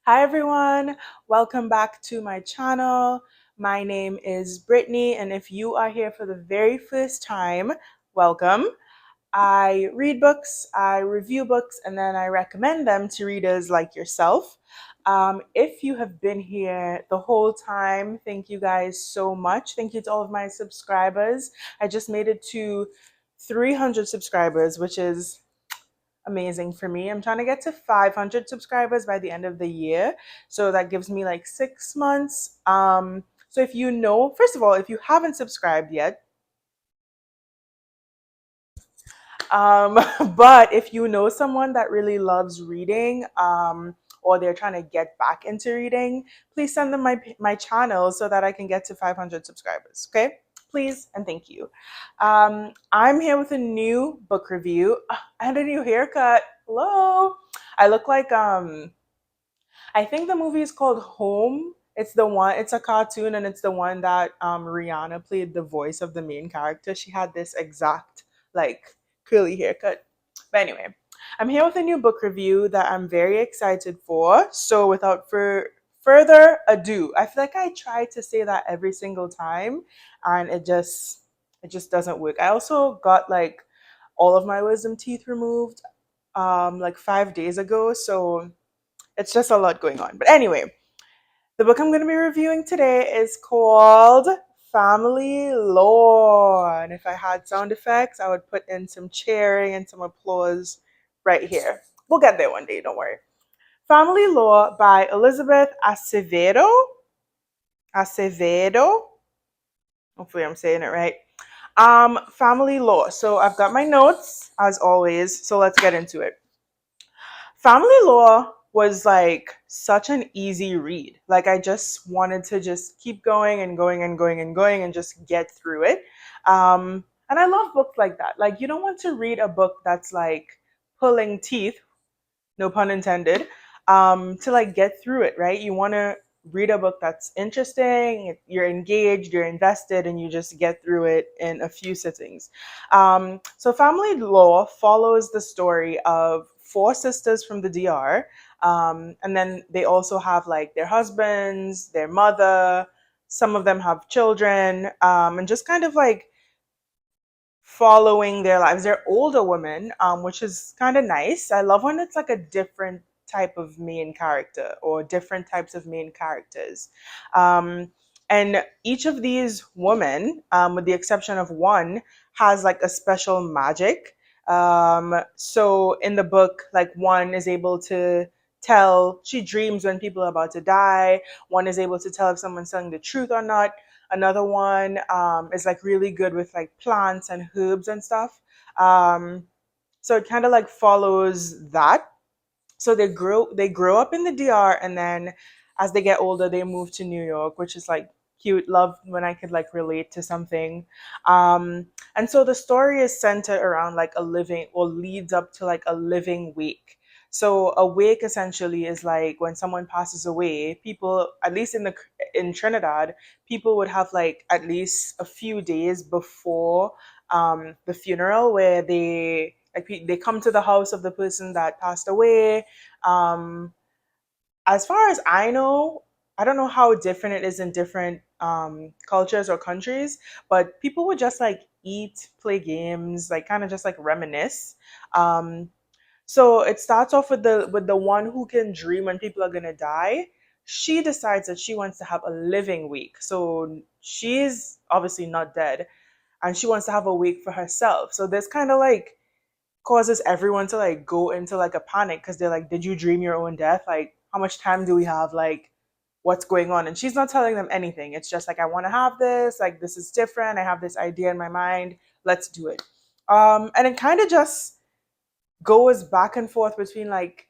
Hi everyone, welcome back to my channel. My name is Brittany, and if you are here for the very first time, welcome. I read books, I review books, and then I recommend them to readers like yourself. If you have been here the whole time, thank you guys so much. Thank you to all of my subscribers. I just made it to 300 subscribers, which is amazing for me. I'm trying to get to 500 subscribers by the end of the year. So that gives me like 6 months. So if you know, first of all, if you haven't subscribed yet, um, but if you know someone that really loves reading, or they're trying to get back into reading, please send them my channel so that I can get to 500 subscribers. Okay, please and thank you. I'm here with a new book review and a new haircut. Hello, I look like I think the movie is called Home. It's the one. It's a cartoon, and it's the one that Rihanna played the voice of the main character. She had this exact like curly haircut. But anyway, I'm here with a new book review that I'm very excited for. So without further ado, I feel like I try to say that every single time, and it just doesn't work. I also got like all of my wisdom teeth removed like 5 days ago, so it's just a lot going on. But anyway, the book I'm going to be reviewing today is called Family Law. And if I had sound effects, I would put in some cheering and some applause right here. We'll get there one day, don't worry. Family Law by Elizabeth Acevedo. Acevedo. Hopefully I'm saying it right. Family Law. So I've got my notes as always. So let's get into it. Family Law was like such an easy read. Like I just wanted to just keep going and going and going and going and just get through it. And I love books like that. Like you don't want to read a book that's like pulling teeth, no pun intended, to like get through it, right? You want to read a book that's interesting, you're engaged, you're invested, and you just get through it in a few sittings. So, Family Law follows the story of four sisters from the DR, and then they also have like their husbands, their mother. Some of them have children, and just kind of like following their lives. They're older women, which is kind of nice. I love when it's like a different type of main character or different types of main characters. Um, and each of these women, with the exception of one, has like a special magic. So in the book, like one is able to tell, she dreams when people are about to die. One is able to tell if someone's telling the truth or not. Another one is like really good with like plants and herbs and stuff. Um, so it kind of like follows that. So they grow up in the DR, and then as they get older, they move to New York, which is like cute. Love when I could like relate to something. And so the story is centered around like a living, or leads up to like a living wake. So a wake essentially is like when someone passes away, people, at least in Trinidad, people would have like at least a few days before the funeral, where they come to the house of the person that passed away. Um, as far as I know, I don't know how different it is in different cultures or countries, but people would just like eat, play games, like kind of just like reminisce. Um, so it starts off with the one who can dream when people are gonna die. She decides that she wants to have a living week. So she's obviously not dead, and she wants to have a week for herself. So this kind of like causes everyone to like go into like a panic, because they're like, did you dream your own death? Like, how much time do we have? Like, what's going on? And she's not telling them anything. It's just like, I want to have this, like this is different, I have this idea in my mind, let's do it. And it kind of just goes back and forth between like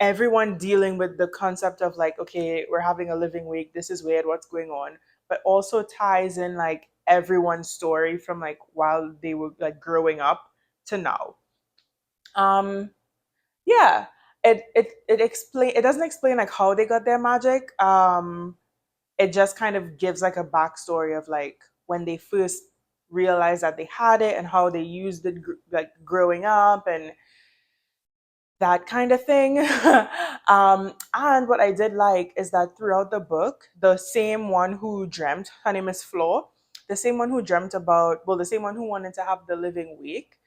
everyone dealing with the concept of like, okay, we're having a living week, this is weird, what's going on, but also ties in like everyone's story from like while they were like growing up to now. um yeah, it doesn't explain like how they got their magic. It just kind of gives like a backstory of like when they first realized that they had it, and how they used it like growing up. And that kind of thing. And what I did like is that throughout the book, the same one who dreamt, her name is Flo, the same one who dreamt about, well, the same one who wanted to have the living week,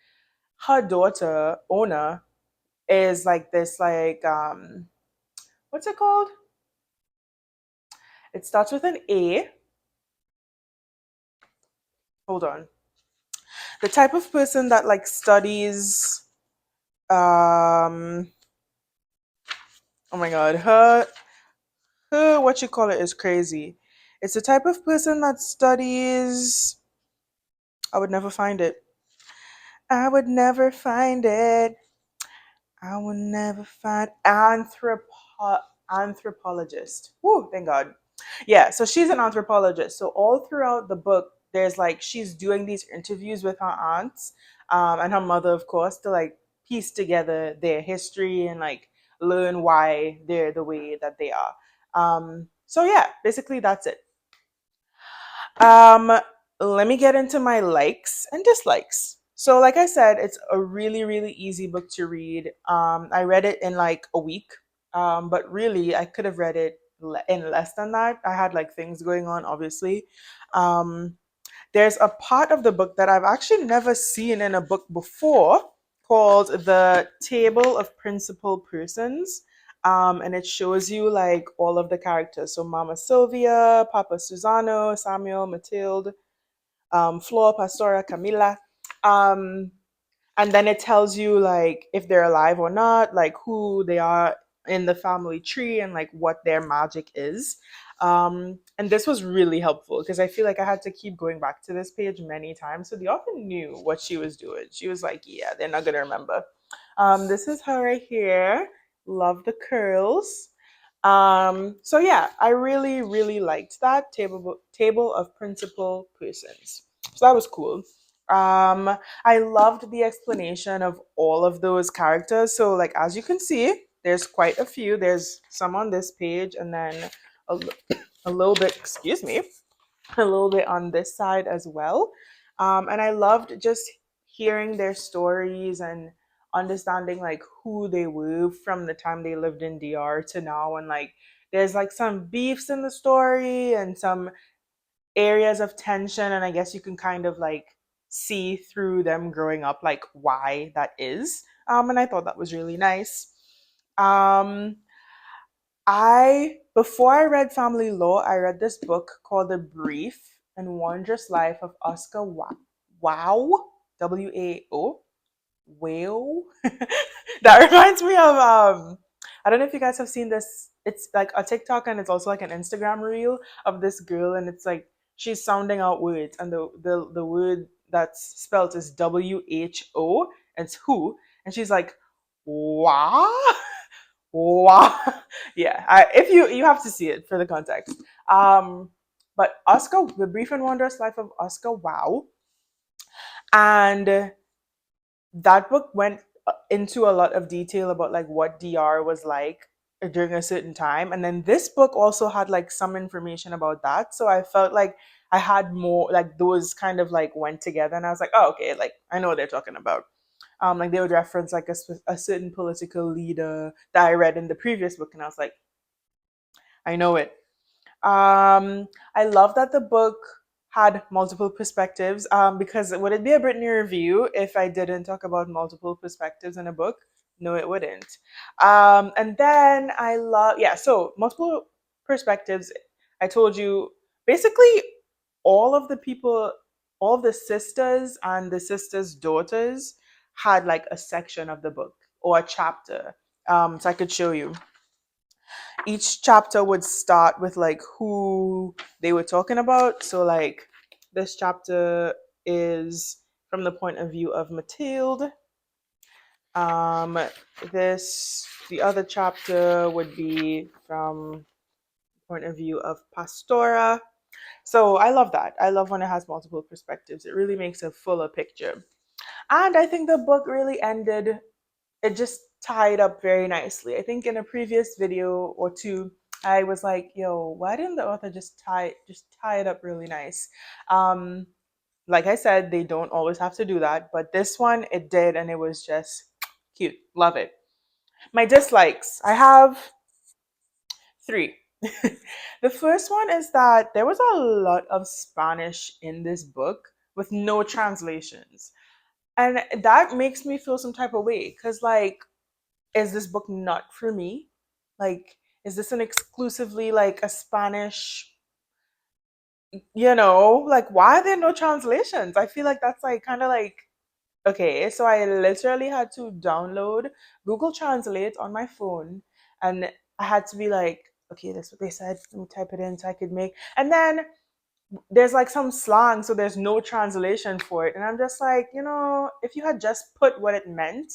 her daughter, Ona, is like this, like, what's it called? It starts with an A. Hold on. The type of person that like studies, um, oh my God, her, what you call it is crazy. It's the type of person that studies, I would never find it. I would never find it. I will never find anthropologist. Woo, thank God. Yeah, so she's an anthropologist. So all throughout the book, there's like she's doing these interviews with her aunts, and her mother, of course, to like piece together their history and like learn why they're the way that they are. So yeah, basically that's it. Um, Let me get into my likes and dislikes. So, like I said, it's a really, really easy book to read. I read it in like a week, but really, I could have read it in less than that. I had like things going on, obviously. Um, there's a part of the book that I've actually never seen in a book before called the Table of Principal Persons. And it shows you like all of the characters. So Mama Sylvia, Papa Susano, Samuel, Matilde, Flor, Pastora, Camila. Um, and then it tells you like if they're alive or not, like who they are in the family tree and like what their magic is. And this was really helpful because I feel like I had to keep going back to this page many times, so the author knew what she was doing. She was like, yeah, they're not gonna remember. This is her right here. Love the curls. So yeah, I really, really liked that table of principal persons. So that was cool. I loved the explanation of all of those characters. So like as you can see, there's quite a few. There's some on this page, and then a, a little bit. Excuse me, a little bit on this side as well. And I loved just hearing their stories and understanding like who they were from the time they lived in DR to now. And like there's like some beefs in the story and some areas of tension. And I guess you can kind of like see through them growing up, like why that is. And I thought that was really nice. Um, before I read Family Law, I read this book called The Brief and Wondrous Life of Oscar Wow, Wao. Wow. That reminds me of I don't know if you guys have seen this. It's like a TikTok and it's also like an Instagram reel of this girl, and it's like she's sounding out words, and the word that's spelled is WHO, and it's who, and she's like wow. Wow. Yeah, if you have to see it for the context. But Oscar, The Brief and Wondrous Life of Oscar Wow, and that book went into a lot of detail about like what DR was like during a certain time, and then this book also had like some information about that. So I felt like I had more like those kind of like went together, and I was like, oh okay, like I know what they're talking about. Like they would reference like a certain political leader that I read in the previous book, and I was like, I know it. I love that the book had multiple perspectives. Because would it be a Brittany review if I didn't talk about multiple perspectives in a book? No, it wouldn't. And then I love, yeah, so multiple perspectives. I told you basically all of the people, all of the sisters and the sisters' daughters had like a section of the book or a chapter. So I could show you each chapter would start with like who they were talking about. So like this chapter is from the point of view of Mathilde. Um, the other chapter would be from the point of view of Pastora. So I love that. I love when it has multiple perspectives. It really makes a fuller picture. And I think the book really ended, it just tied up very nicely. I think in a previous video or two, I was like, yo, why didn't the author just tie it up really nice? Um, like I said, they don't always have to do that, but this one it did, and it was just cute. Love it. My dislikes. I have three. The first one is that there was a lot of Spanish in this book with no translations. And that makes me feel some type of way because, like, is this book not for me? Like, is this an exclusively like a Spanish, like, why are there no translations? I feel like that's like kind of like, okay, so I literally had to download Google Translate on my phone, and I had to be like, okay, that's what they said. Let me type it in so I could make. And then there's like some slang, so there's no translation for it. And I'm just like, if you had just put what it meant,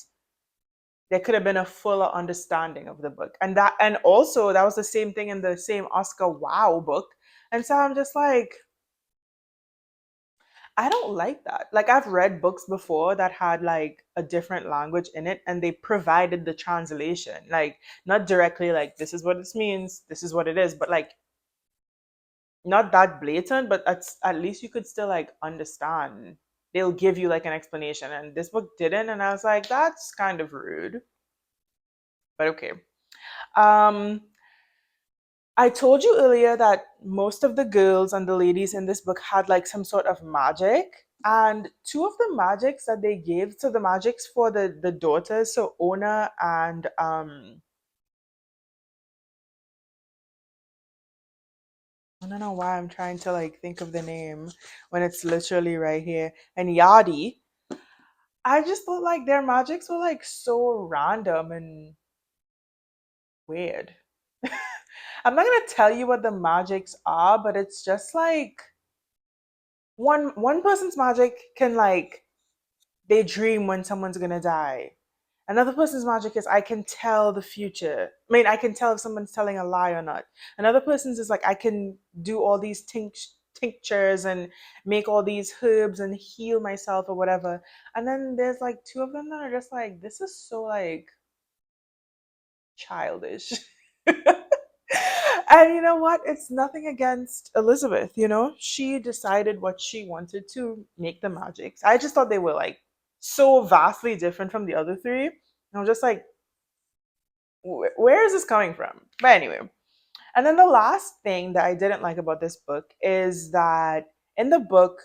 there could have been a fuller understanding of the book. And also that was the same thing in the same Oscar Wow book. And so I'm just like, I don't like that. Like, I've read books before that had like a different language in it and they provided the translation. Like, not directly like this is what this means, this is what it is, but like not that blatant, but at least you could still like understand. They'll give you like an explanation. And this book didn't, and I was like, that's kind of rude. But okay. Um I told you earlier that most of the girls and the ladies in this book had like some sort of magic. And two of the magics that they gave, so the magics for the daughters, so Ona and I don't know why I'm trying to like think of the name when it's literally right here. And Yadi, I just thought like their magics were like so random and weird. I'm not gonna tell you what the magics are, but it's just like one person's magic can like they dream when someone's gonna die. Another person's magic is I can tell the future. I mean, I can tell if someone's telling a lie or not. Another person's is like I can do all these tinctures and make all these herbs and heal myself or whatever. And then there's like two of them that are just like, this is so like childish. And you know what? It's nothing against Elizabeth, She decided what she wanted to make the magics. I just thought they were like so vastly different from the other three. And I was just like, where is this coming from? But anyway. And then the last thing that I didn't like about this book is that in the book,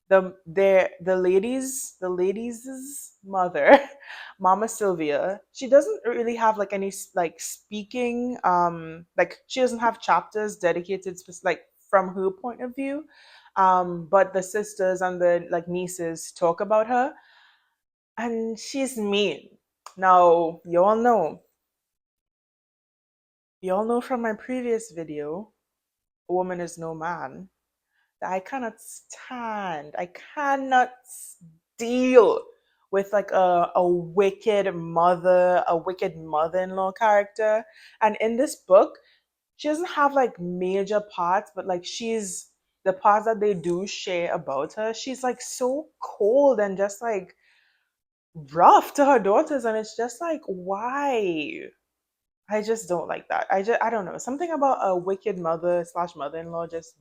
the lady's mother, Mama Sylvia, she doesn't really have like any like speaking, like she doesn't have chapters dedicated like from her point of view, but the sisters and the like nieces talk about her, and she's mean. Now you all know from my previous video, a woman is no man, that I cannot deal with like a wicked mother-in-law character. And in this book, she doesn't have like major parts, but like the parts that they do share about her, she's like so cold and just like rough to her daughters. And it's just like, why? I just don't like that. I don't know. Something about a wicked mother slash mother-in-law just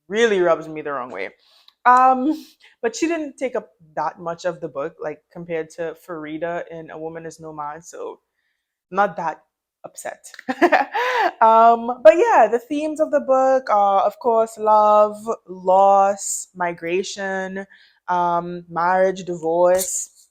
really rubs me the wrong way. Um, but she didn't take up that much of the book, like compared to Farida in A Woman Is No Man, so not that upset. But yeah, the themes of the book are, of course, love, loss, migration, marriage, divorce,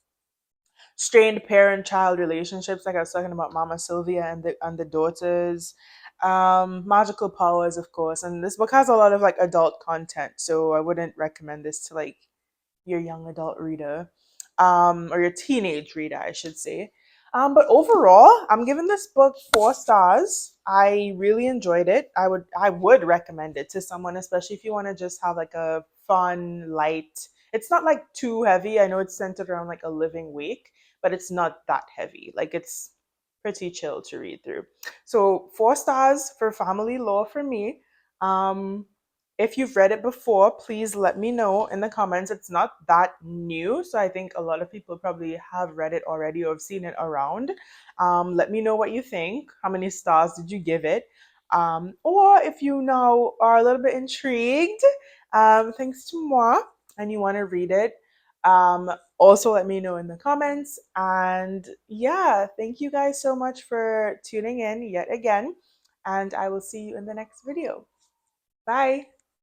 strained parent-child relationships, like I was talking about Mama Sylvia and the daughters, magical powers, of course. And this book has a lot of like adult content, so I wouldn't recommend this to like your young adult reader, or your teenage reader, I should say. But overall, I'm giving this book 4 stars. I really enjoyed it. I would recommend it to someone, especially if you want to just have like a fun, light. It's not like too heavy. I know it's centered around like a living wake, but it's not that heavy. Like, it's pretty chill to read through. So 4 stars for family law for me. Um, if you've read it before, please let me know in the comments. It's not that new, so I think a lot of people probably have read it already or have seen it around. Let me know what you think. How many stars did you give it? Or if you now are a little bit intrigued, thanks to moi, and you want to read it, also let me know in the comments. And yeah, thank you guys so much for tuning in yet again. And I will see you in the next video. Bye.